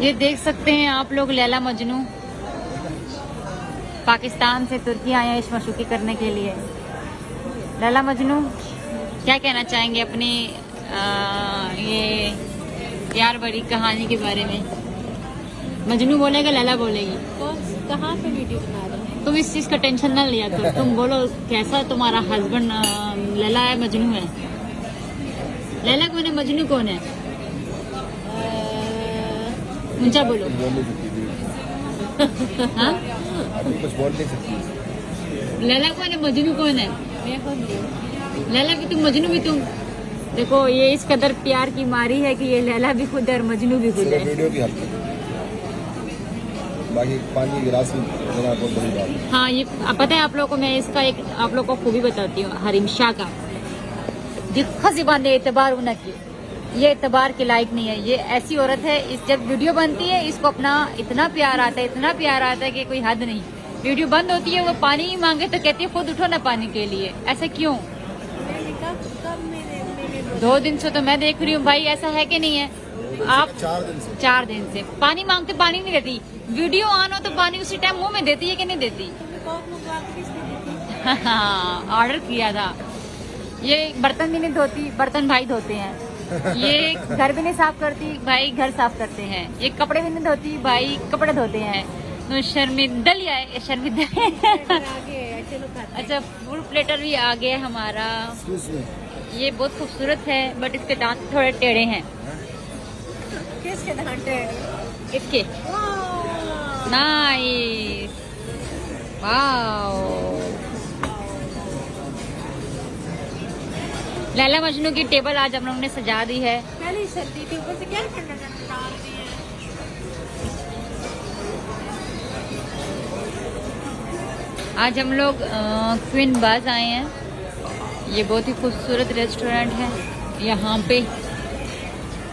ये देख सकते हैं आप लोग लैला मजनू पाकिस्तान से तुर्की आए हैं इश्क मशूकी करने के लिए। लैला मजनू क्या कहना चाहेंगे अपनी ये प्यार भरी कहानी के बारे में? मजनू बोलेगा लैला बोलेगी? कहाँ पे वीडियो बना रहे हैं? तुम इस चीज का टेंशन ना लिया करो, तुम बोलो कैसा तुम्हारा हस्बैंड लैला है मजनू है? लैला कौन है, मजनू कौन है? ऊंचा बोलो। हाँ? कुछ बोल नहीं सकती। लैला कौन है, मजनू कौन है? मैं खुद नहीं। लैला भी तुम मजनू भी तुम। देखो ये इस कदर प्यार की मारी है कि ये लैला भी खुद है और मजनू भी खुद है। वीडियो की हल्की, बाकी पानी की गिलास बहुत बड़ी बात है। हाँ ये पता है आप लोगों को, मैं इसका एक आप लोगों को खूबी बताती हूँ हरीम शाह का। जिखा ज़बान एतबार होना की, ये एतबार के लायक नहीं है। ये ऐसी औरत है, इस जब वीडियो बनती है इसको अपना इतना प्यार आता है, इतना प्यार आता है कि कोई हद नहीं। वीडियो बंद होती है वो पानी ही मांगे तो कहती है खुद उठो ना पानी के लिए। ऐसा क्यों? मैंने 2 दिन से तो मैं देख रही हूँ भाई, ऐसा है कि नहीं है? आप 4 दिन से पानी मांगते पानी नहीं देती, वीडियो ऑन हो तो पानी उसी टाइम मुंह में देती है कि नहीं देती? ऑर्डर किया था। ये बर्तन भी नहीं धोती, बर्तन भाई धोते हैं। ये घर भी नहीं साफ करती, भाई घर साफ करते हैं। ये कपड़े भी नहीं धोती, भाई कपड़े धोते हैं। तो शर्मिंदा लिया है, शर्मिंदा अच्छा फुल प्लेटर भी आ गया हमारा। ये बहुत खूबसूरत है बट इसके दांत थोड़े टेढ़े हैं। किसके दांत टेढ़े? इसके नाइस, वाओ। लैला मजनू की टेबल आज हम लोगों ने सजा दी है। पहले सर्दी थी, ऊपर से क्या ठंडा ठंडा डाल रही है। आज हम लोग क्वीन बाज आए हैं। ये बहुत ही खूबसूरत रेस्टोरेंट है। यहाँ पे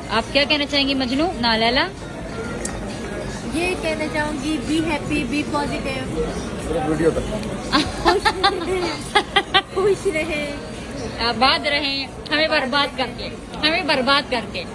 आप क्या कहना चाहेंगी मजनू ना लैला? ये कहना चाहूंगी be happy, be positive, video तक खुश रहे, आबाद रहें, हमें बर्बाद करके।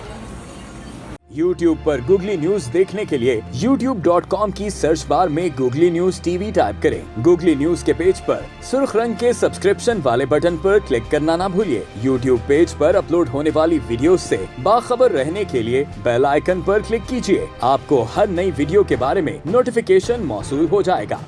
YouTube पर गूगली न्यूज देखने के लिए youtube.com की सर्च बार में गूगली न्यूज टीवी टाइप करें। गूगली न्यूज के पेज पर सुर्ख रंग के सब्सक्रिप्शन वाले बटन पर क्लिक करना ना भूलिए। YouTube पेज पर अपलोड होने वाली वीडियोस से बाखबर रहने के लिए बेल आइकन पर क्लिक कीजिए। आपको हर नई वीडियो के बारे में नोटिफिकेशन मौसूल हो जाएगा।